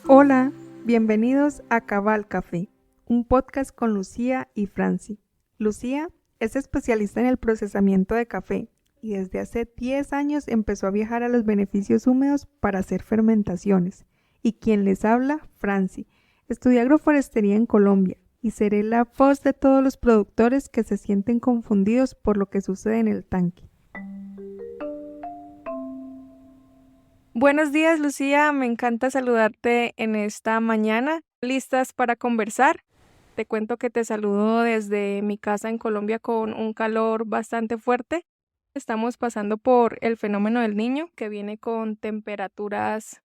Hola, bienvenidos a Cabal Café, un podcast con Lucía y Franci. Lucía es especialista en el procesamiento de café y desde hace 10 años empezó a viajar a los beneficios húmedos para hacer fermentaciones. Y quien les habla, Franci, estudié agroforestería en Colombia y seré la voz de todos los productores que se sienten confundidos por lo que sucede en el tanque. Buenos días, Lucía. Me encanta saludarte en esta mañana. ¿Listas para conversar? Te cuento que te saludo desde mi casa en Colombia con un calor bastante fuerte. Estamos pasando por el fenómeno del Niño, que viene con temperaturas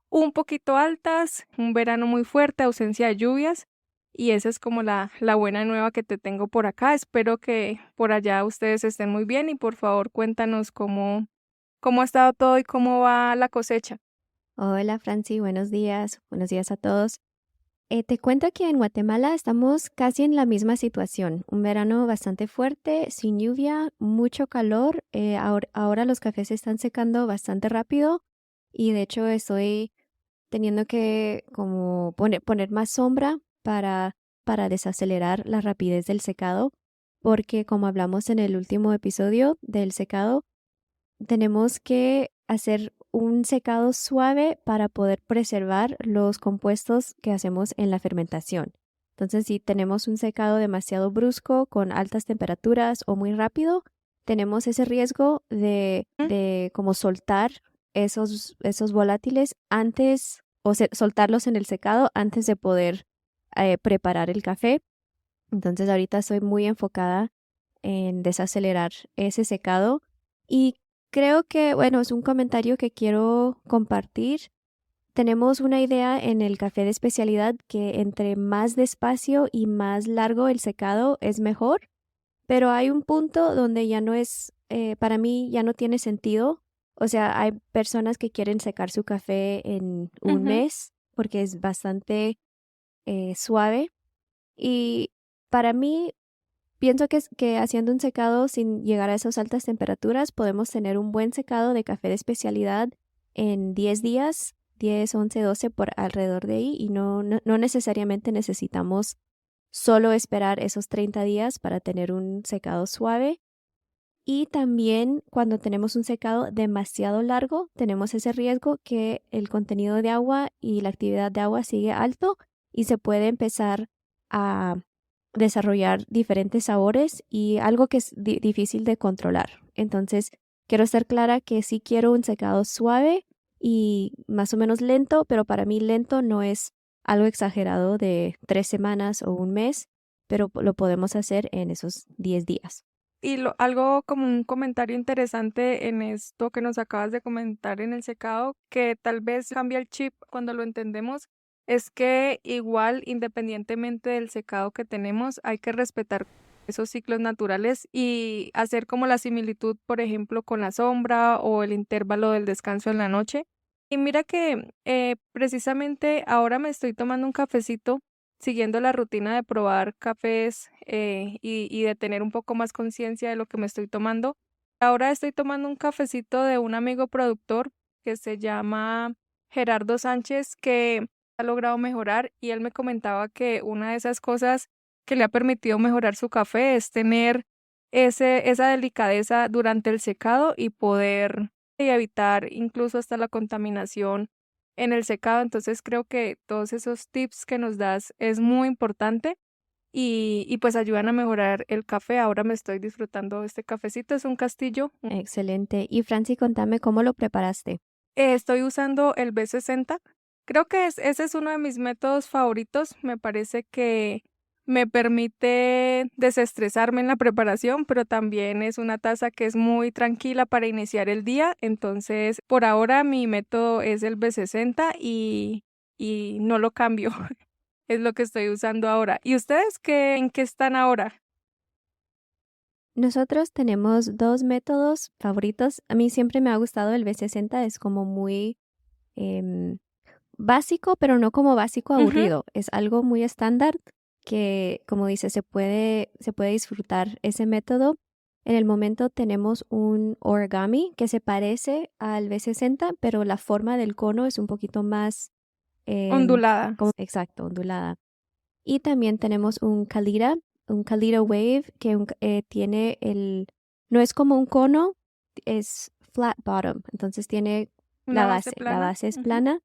un poquito altas, un verano muy fuerte, ausencia de lluvias. Y esa es como la buena nueva que te tengo por acá. Espero que por allá ustedes estén muy bien y por favor cuéntanos cómo ha estado todo y cómo va la cosecha. Hola Franci, buenos días a todos. Te cuento que en Guatemala estamos casi en la misma situación, un verano bastante fuerte, sin lluvia, mucho calor, ahora los cafés se están secando bastante rápido y de hecho estoy teniendo que como poner más sombra para desacelerar la rapidez del secado, porque como hablamos en el último episodio del secado, tenemos que hacer un secado suave para poder preservar los compuestos que hacemos en la fermentación. Entonces, si tenemos un secado demasiado brusco con altas temperaturas o muy rápido, tenemos ese riesgo de como soltar esos volátiles antes o soltarlos en el secado antes de poder preparar el café. Entonces, ahorita estoy muy enfocada en desacelerar ese secado y creo que, bueno, es un comentario que quiero compartir. Tenemos una idea en el café de especialidad que entre más despacio y más largo el secado es mejor, pero hay un punto donde ya no es, para mí ya no tiene sentido. O sea, hay personas que quieren secar su café en un Ujú. mes porque es bastante suave y para mí pienso que haciendo un secado sin llegar a esas altas temperaturas podemos tener un buen secado de café de especialidad en 10 días, 10, 11, 12 por alrededor de ahí y no necesariamente necesitamos solo esperar esos 30 días para tener un secado suave. Y también cuando tenemos un secado demasiado largo, tenemos ese riesgo que el contenido de agua y la actividad de agua sigue alto y se puede empezar a desarrollar diferentes sabores y algo que es difícil de controlar. Entonces, quiero ser clara que sí quiero un secado suave y más o menos lento, pero para mí lento no es algo exagerado de 3 semanas o un mes, pero lo podemos hacer en esos 10 días. Y algo como un comentario interesante en esto que nos acabas de comentar en el secado, que tal vez cambia el chip cuando lo entendemos, es que igual, independientemente del secado que tenemos, hay que respetar esos ciclos naturales y hacer como la similitud, por ejemplo, con la sombra o el intervalo del descanso en la noche. Y mira que precisamente ahora me estoy tomando un cafecito siguiendo la rutina de probar cafés y de tener un poco más conciencia de lo que me estoy tomando. Ahora estoy tomando un cafecito de un amigo productor que se llama Gerardo Sánchez, que ha logrado mejorar y él me comentaba que una de esas cosas que le ha permitido mejorar su café es tener esa delicadeza durante el secado y poder evitar incluso hasta la contaminación en el secado. Entonces creo que todos esos tips que nos das es muy importante y pues ayudan a mejorar el café. Ahora me estoy disfrutando de este cafecito, es un castillo. Excelente. Y Franci, contame cómo lo preparaste. Estoy usando el B60. Creo que ese es uno de mis métodos favoritos. Me parece que me permite desestresarme en la preparación, pero también es una taza que es muy tranquila para iniciar el día. Entonces, por ahora mi método es el B60 y no lo cambio. Es lo que estoy usando ahora. ¿Y ustedes en qué están ahora? Nosotros tenemos dos métodos favoritos. A mí siempre me ha gustado el B60, es como muy em, básico, pero no como básico Ujú. aburrido. Es algo muy estándar que, como dice, se puede disfrutar ese método. En el momento tenemos un origami que se parece al B60, pero la forma del cono es un poquito más, Ondulada. exacto, ondulada. Y también tenemos un Kalita Wave que tiene no es como un cono, es flat bottom, entonces tiene Una base la plana. base es Ujú. plana,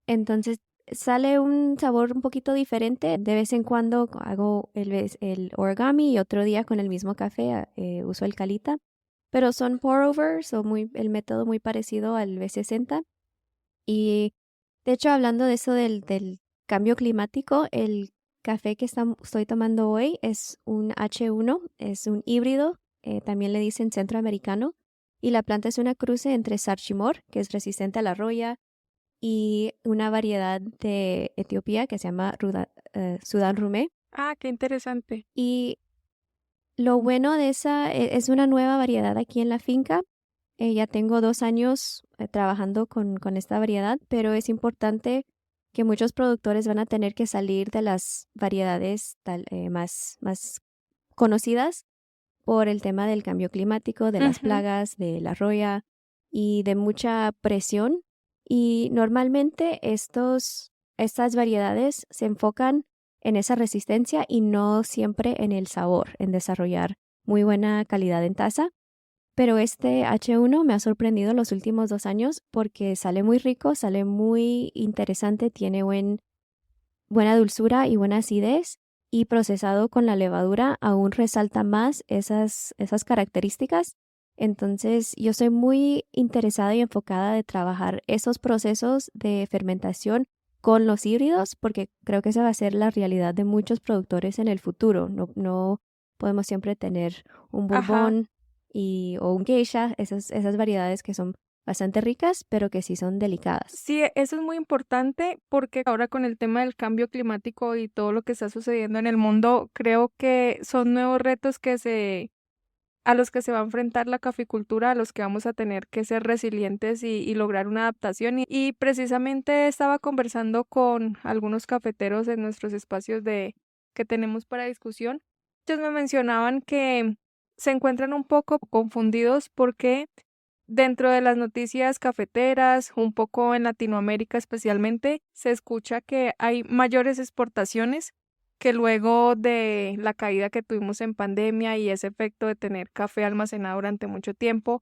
entonces sale un sabor un poquito diferente. De vez en cuando hago el origami y otro día con el mismo café uso el Kalita, pero son pour overs o el método muy parecido al B60. Y de hecho, hablando de eso del cambio climático, el café que estoy tomando hoy es un H1, es un híbrido, también le dicen centroamericano, y la planta es una cruce entre Sarchimor, que es resistente a la roya, y una variedad de Etiopía que se llama Sudán Rumé. Ah, qué interesante. Y lo bueno de esa es una nueva variedad aquí en la finca. Ya tengo 2 años trabajando con esta variedad, pero es importante que muchos productores van a tener que salir de las variedades más conocidas por el tema del cambio climático, de las Ujú. plagas, de la roya y de mucha presión. Y normalmente estas variedades se enfocan en esa resistencia y no siempre en el sabor, en desarrollar muy buena calidad en taza. Pero este H1 me ha sorprendido los últimos 2 años porque sale muy rico, sale muy interesante, tiene buena dulzura y buena acidez, y procesado con la levadura aún resalta más esas características. Entonces, yo soy muy interesada y enfocada de trabajar esos procesos de fermentación con los híbridos, porque creo que esa va a ser la realidad de muchos productores en el futuro. No podemos siempre tener un Ajá. bourbon o un geisha, esas variedades que son bastante ricas, pero que sí son delicadas. Sí, eso es muy importante porque ahora con el tema del cambio climático y todo lo que está sucediendo en el mundo, creo que son nuevos retos a los que se va a enfrentar la caficultura, a los que vamos a tener que ser resilientes y lograr una adaptación. Y precisamente estaba conversando con algunos cafeteros en nuestros espacios que tenemos para discusión. Ellos me mencionaban que se encuentran un poco confundidos porque dentro de las noticias cafeteras, un poco en Latinoamérica especialmente, se escucha que hay mayores exportaciones que luego de la caída que tuvimos en pandemia y ese efecto de tener café almacenado durante mucho tiempo,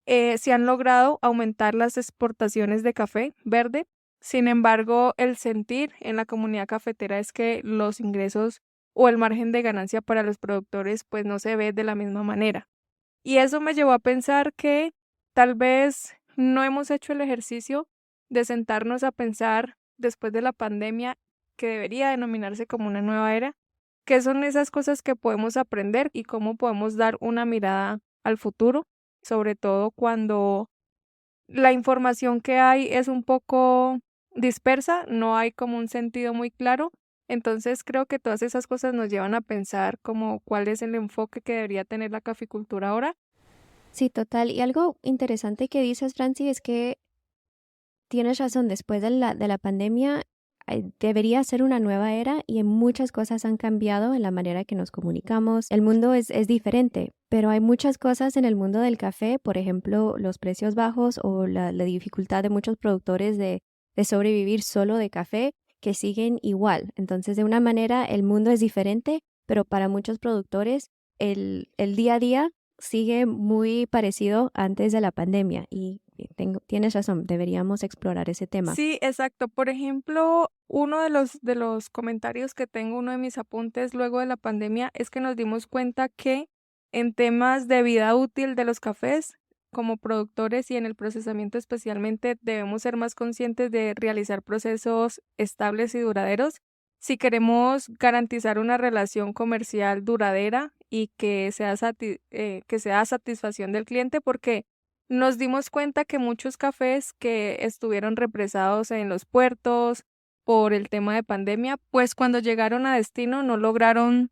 se han logrado aumentar las exportaciones de café verde. Sin embargo, el sentir en la comunidad cafetera es que los ingresos o el margen de ganancia para los productores pues no se ve de la misma manera. Y eso me llevó a pensar que tal vez no hemos hecho el ejercicio de sentarnos a pensar después de la pandemia, que debería denominarse como una nueva era, qué son esas cosas que podemos aprender y cómo podemos dar una mirada al futuro, sobre todo cuando la información que hay es un poco dispersa, no hay como un sentido muy claro. Entonces creo que todas esas cosas nos llevan a pensar como cuál es el enfoque que debería tener la caficultura ahora. Sí, total. Y algo interesante que dices, Franci, es que tienes razón, después de la pandemia debería ser una nueva era y muchas cosas han cambiado en la manera que nos comunicamos. El mundo es diferente, pero hay muchas cosas en el mundo del café, por ejemplo, los precios bajos o la dificultad de muchos productores de sobrevivir solo de café, que siguen igual. Entonces, de una manera, el mundo es diferente, pero para muchos productores el día a día sigue muy parecido antes de la pandemia y tienes razón, deberíamos explorar ese tema. Sí, exacto. Por ejemplo, uno de los comentarios que tengo, uno de mis apuntes luego de la pandemia, es que nos dimos cuenta que en temas de vida útil de los cafés, como productores y en el procesamiento especialmente, debemos ser más conscientes de realizar procesos estables y duraderos si queremos garantizar una relación comercial duradera y que sea satisfacción del cliente, porque nos dimos cuenta que muchos cafés que estuvieron represados en los puertos por el tema de pandemia, pues cuando llegaron a destino no lograron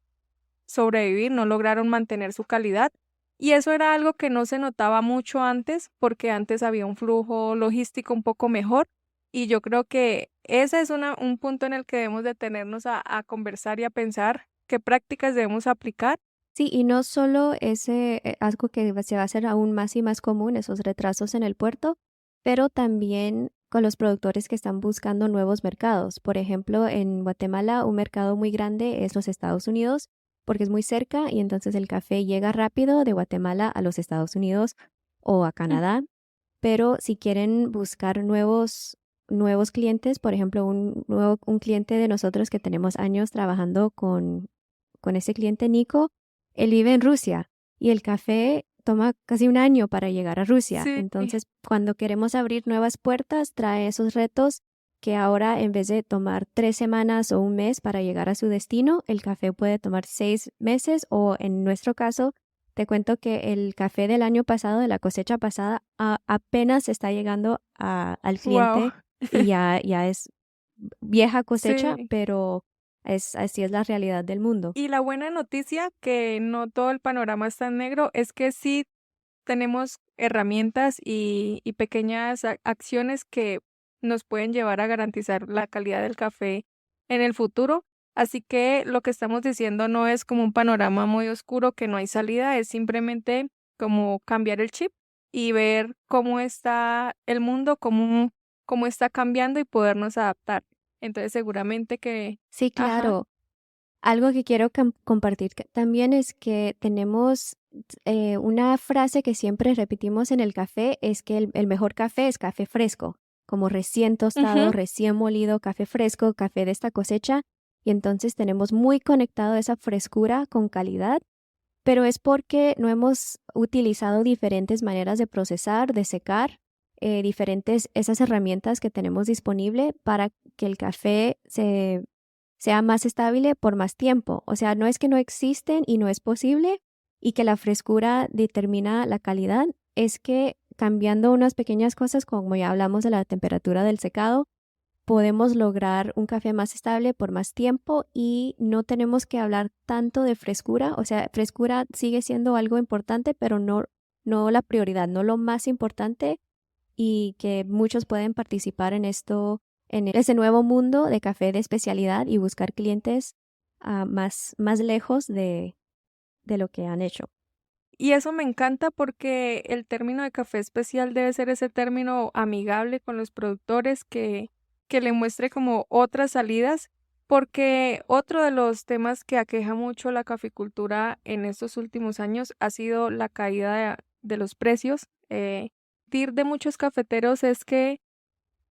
sobrevivir, no lograron mantener su calidad. Y eso era algo que no se notaba mucho antes, porque antes había un flujo logístico un poco mejor. Y yo creo que ese es un punto en el que debemos detenernos a conversar y a pensar qué prácticas debemos aplicar Sí, y no solo ese, algo que se va a hacer aún más y más común, esos retrasos en el puerto, pero también con los productores que están buscando nuevos mercados. Por ejemplo, en Guatemala, un mercado muy grande es los Estados Unidos, porque es muy cerca y entonces el café llega rápido de Guatemala a los Estados Unidos o a Mm. Canadá. Pero si quieren buscar nuevos clientes, por ejemplo, un cliente de nosotros que tenemos años trabajando con ese cliente Nico, él vive en Rusia y el café toma casi un año para llegar a Rusia. Sí, Entonces, cuando queremos abrir nuevas puertas, trae esos retos que ahora en vez de tomar 3 semanas o un mes para llegar a su destino, el café puede tomar 6 meses o en nuestro caso, te cuento que el café del año pasado, de la cosecha pasada, apenas está llegando al wow. cliente y ya es vieja cosecha, Sí. pero así es la realidad del mundo. Y la buena noticia, que no todo el panorama está en negro, es que sí tenemos herramientas y pequeñas acciones que nos pueden llevar a garantizar la calidad del café en el futuro. Así que lo que estamos diciendo no es como un panorama muy oscuro que no hay salida, es simplemente como cambiar el chip y ver cómo está el mundo, cómo está cambiando y podernos adaptar. Entonces seguramente que, Sí, ajá, claro. Algo que quiero compartir también es que tenemos una frase que siempre repetimos en el café, es que el mejor café es café fresco, como recién tostado, ujú, recién molido, café fresco, café de esta cosecha. Y entonces tenemos muy conectado esa frescura con calidad, pero es porque no hemos utilizado diferentes maneras de procesar, de secar, diferentes esas herramientas que tenemos disponible para que el café sea más estable por más tiempo. O sea, no es que no existen y no es posible y que la frescura determina la calidad, es que cambiando unas pequeñas cosas, como ya hablamos de la temperatura del secado, podemos lograr un café más estable por más tiempo y no tenemos que hablar tanto de frescura. O sea, frescura sigue siendo algo importante, pero no la prioridad, no lo más importante, y que muchos pueden participar en esto, en ese nuevo mundo de café de especialidad y buscar clientes más lejos de lo que han hecho. y eso me encanta porque el término de café especial debe ser ese término amigable con los productores que le muestre como otras salidas, porque otro de los temas que aqueja mucho la caficultura en estos últimos años ha sido la caída de los precios. Dir de muchos cafeteros es que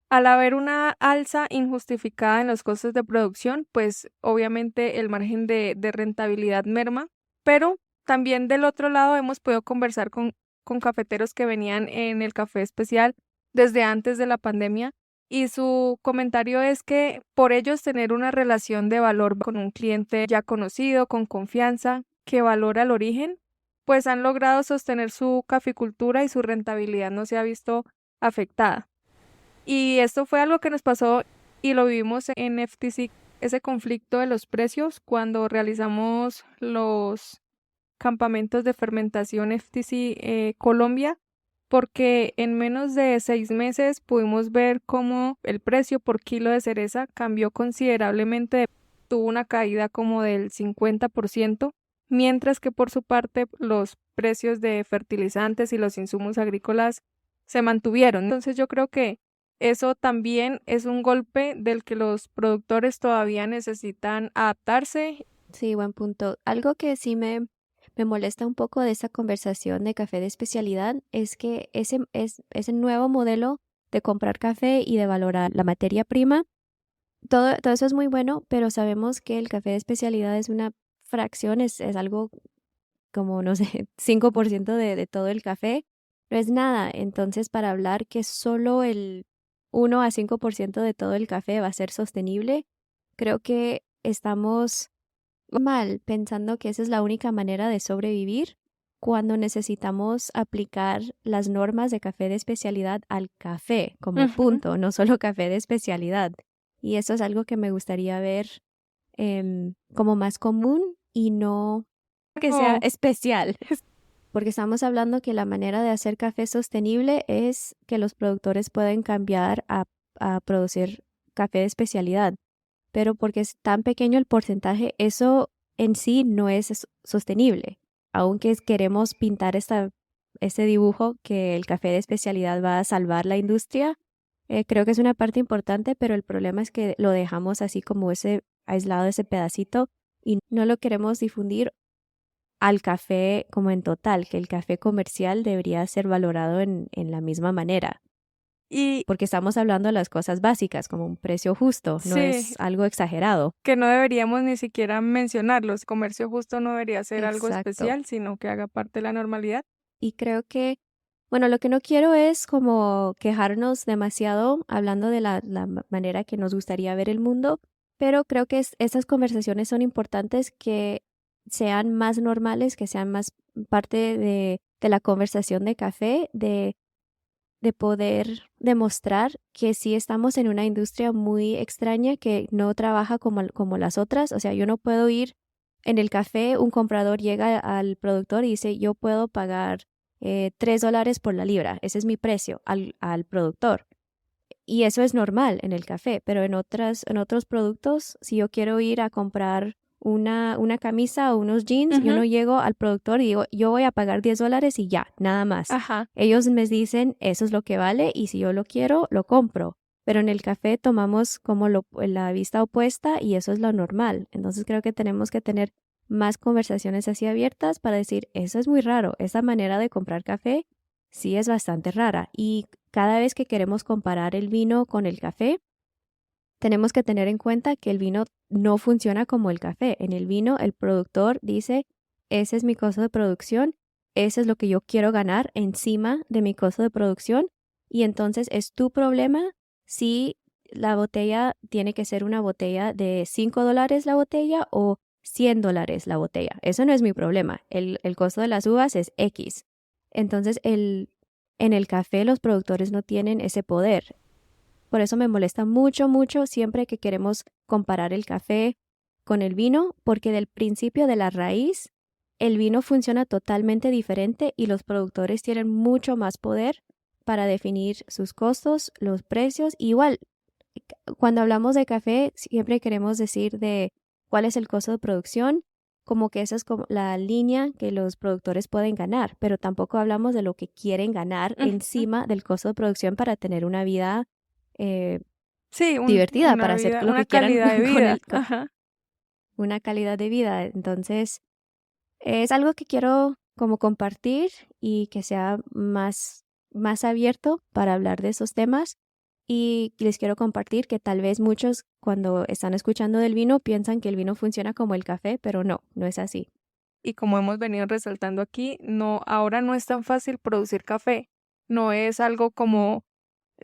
al haber una alza injustificada en los costos de producción, pues obviamente el margen de rentabilidad merma, pero también del otro lado hemos podido conversar con cafeteros que venían en el café especial desde antes de la pandemia y su comentario es que por ellos tener una relación de valor con un cliente ya conocido, con confianza, que valora el origen, pues han logrado sostener su caficultura y su rentabilidad no se ha visto afectada. Y esto fue algo que nos pasó y lo vivimos en FTC, ese conflicto de los precios cuando realizamos los campamentos de fermentación FTC Colombia, porque en menos de 6 meses pudimos ver cómo el precio por kilo de cereza cambió considerablemente, tuvo una caída como del 50%, mientras que por su parte los precios de fertilizantes y los insumos agrícolas se mantuvieron. Entonces yo creo que eso también es un golpe del que los productores todavía necesitan adaptarse. Sí, buen punto. Algo que sí me molesta un poco de esa conversación de café de especialidad es que ese nuevo modelo de comprar café y de valorar la materia prima, todo eso es muy bueno, pero sabemos que el café de especialidad es una fracción, es algo como, no sé, 5% de todo el café, no es nada. Entonces, para hablar que solo el 1 a 5% de todo el café va a ser sostenible, creo que estamos mal pensando que esa es la única manera de sobrevivir cuando necesitamos aplicar las normas de café de especialidad al café como Ujú. punto, no solo café de especialidad. Y eso es algo que me gustaría ver como más común y no que sea Oh, especial, porque estamos hablando que la manera de hacer café sostenible es que los productores pueden cambiar a producir café de especialidad, pero porque es tan pequeño el porcentaje, eso en sí no es sostenible. Aunque queremos pintar este dibujo que el café de especialidad va a salvar la industria, creo que es una parte importante, pero el problema es que lo dejamos así como ese aislado, ese pedacito, y no lo queremos difundir al café como en total, que el café comercial debería ser valorado en la misma manera, Y porque estamos hablando de las cosas básicas, como un precio justo, no sí, es algo exagerado. que no deberíamos ni siquiera mencionarlos. Comercio justo no debería ser algo Exacto. especial, sino que haga parte de la normalidad. Y creo que, bueno, lo que no quiero es como quejarnos demasiado hablando de la manera que nos gustaría ver el mundo, pero creo que estas conversaciones son importantes que sean más normales, que sean más parte de la conversación de café, de poder demostrar que sí estamos en una industria muy extraña que no trabaja como las otras. O sea, yo no puedo ir en el café, un comprador llega al productor y dice, yo puedo pagar $3 por la libra, ese es mi precio al productor. Y eso es normal en el café, pero en otros productos, si yo quiero ir a comprar una camisa o unos jeans, yo Ujú, no llego al productor y digo, yo voy a pagar $10 y ya, nada más. ajá. Ellos me dicen, eso es lo que vale y si yo lo quiero, lo compro. Pero en el café tomamos como la vista opuesta y eso es lo normal. Entonces creo que tenemos que tener más conversaciones así abiertas para decir, eso es muy raro, esa manera de comprar café sí es bastante rara. Y cada vez que queremos comparar el vino con el café, tenemos que tener en cuenta que el vino no funciona como el café. En el vino, el productor dice, ese es mi costo de producción, ese es lo que yo quiero ganar encima de mi costo de producción. Y entonces es tu problema si la botella tiene que ser una botella de $5 la botella o $100 la botella. Eso no es mi problema. El costo de las uvas es X. Entonces, en el café los productores no tienen ese poder. Por eso me molesta mucho, mucho siempre que queremos comparar el café con el vino, porque del principio de la raíz, el vino funciona totalmente diferente y los productores tienen mucho más poder para definir sus costos, los precios. Igual, cuando hablamos de café, siempre queremos decir de cuál es el costo de producción, como que esa es como la línea que los productores pueden ganar, pero tampoco hablamos de lo que quieren ganar Ujú. encima del costo de producción para tener una vida eh, Sí, divertida, una para hacer vida, lo una que quieran calidad de con vida. Ajá. una calidad de vida. Entonces, es algo que quiero como compartir y que sea más abierto para hablar de esos temas. Y les quiero compartir que tal vez muchos cuando están escuchando del vino piensan que el vino funciona como el café, pero no, no es así. Y como hemos venido resaltando aquí, no, ahora no es tan fácil producir café. No es algo como,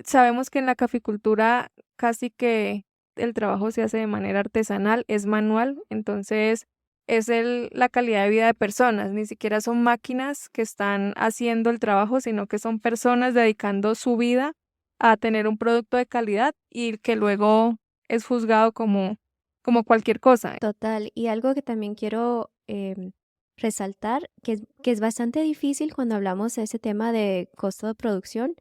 sabemos que en la caficultura casi que el trabajo se hace de manera artesanal, es manual, entonces es la calidad de vida de personas, ni siquiera son máquinas que están haciendo el trabajo, sino que son personas dedicando su vida a tener un producto de calidad y que luego es juzgado como cualquier cosa. Total. Y algo que también quiero resaltar, que es bastante difícil cuando hablamos de ese tema de costo de producción,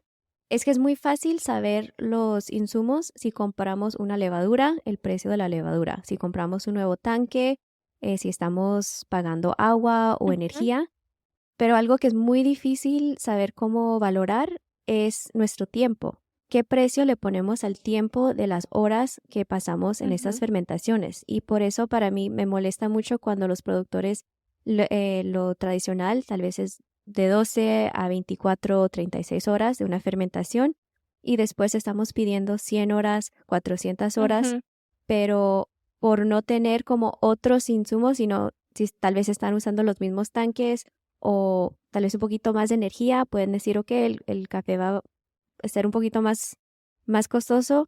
es que es muy fácil saber los insumos si compramos una levadura, el precio de la levadura, si compramos un nuevo tanque, si estamos pagando agua o Ujú, energía, pero algo que es muy difícil saber cómo valorar es nuestro tiempo. ¿Qué precio le ponemos al tiempo de las horas que pasamos en estas ujú. fermentaciones? Y por eso para mí me molesta mucho cuando los productores, lo tradicional tal vez es de 12 a 24 o 36 horas de una fermentación y después estamos pidiendo 100 horas, 400 horas, Ujú. pero por no tener como otros insumos, sino si tal vez están usando los mismos tanques o tal vez un poquito más de energía, pueden decir, ok, el café va a ser un poquito más costoso,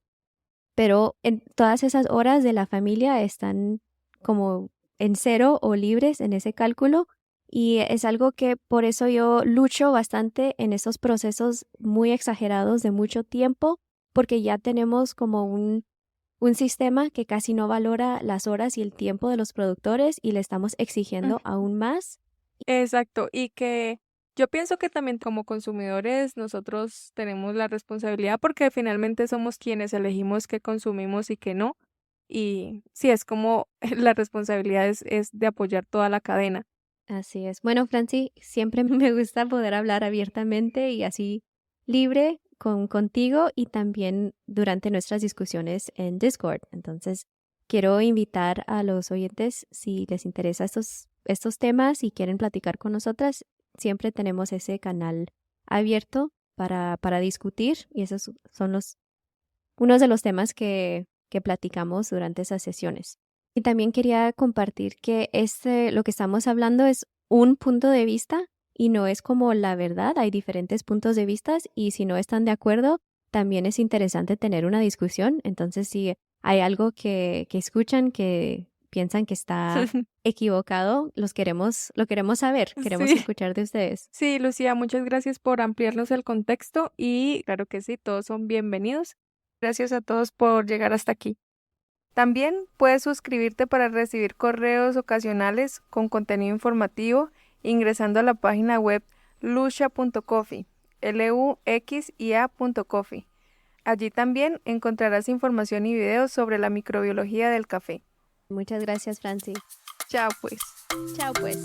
pero en todas esas horas de la familia están como en cero o libres en ese cálculo. Y es algo que por eso yo lucho bastante en esos procesos muy exagerados de mucho tiempo, porque ya tenemos como un sistema que casi no valora las horas y el tiempo de los productores y le estamos exigiendo Ujú. aún más. Exacto, y que yo pienso que también como consumidores nosotros tenemos la responsabilidad porque finalmente somos quienes elegimos qué consumimos y qué no. y sí, es como la responsabilidad es de apoyar toda la cadena. Así es. Bueno, Franci, siempre me gusta poder hablar abiertamente y así libre contigo y también durante nuestras discusiones en Discord. Entonces, quiero invitar a los oyentes, si les interesa estos temas y quieren platicar con nosotras, siempre tenemos ese canal abierto para discutir y esos son unos de los temas que platicamos durante esas sesiones. Y también quería compartir que lo que estamos hablando es un punto de vista y no es como la verdad. Hay diferentes puntos de vista y si no están de acuerdo, también es interesante tener una discusión. Entonces, si hay algo que escuchan que piensan que está equivocado, lo queremos saber, queremos Sí. escuchar de ustedes. Sí, Lucía, muchas gracias por ampliarnos el contexto y claro que sí, todos son bienvenidos. Gracias a todos por llegar hasta aquí. También puedes suscribirte para recibir correos ocasionales con contenido informativo ingresando a la página web luxia.coffee, luxia.coffee. Allí también encontrarás información y videos sobre la microbiología del café. Muchas gracias, Franci. Chao pues. Chao, pues.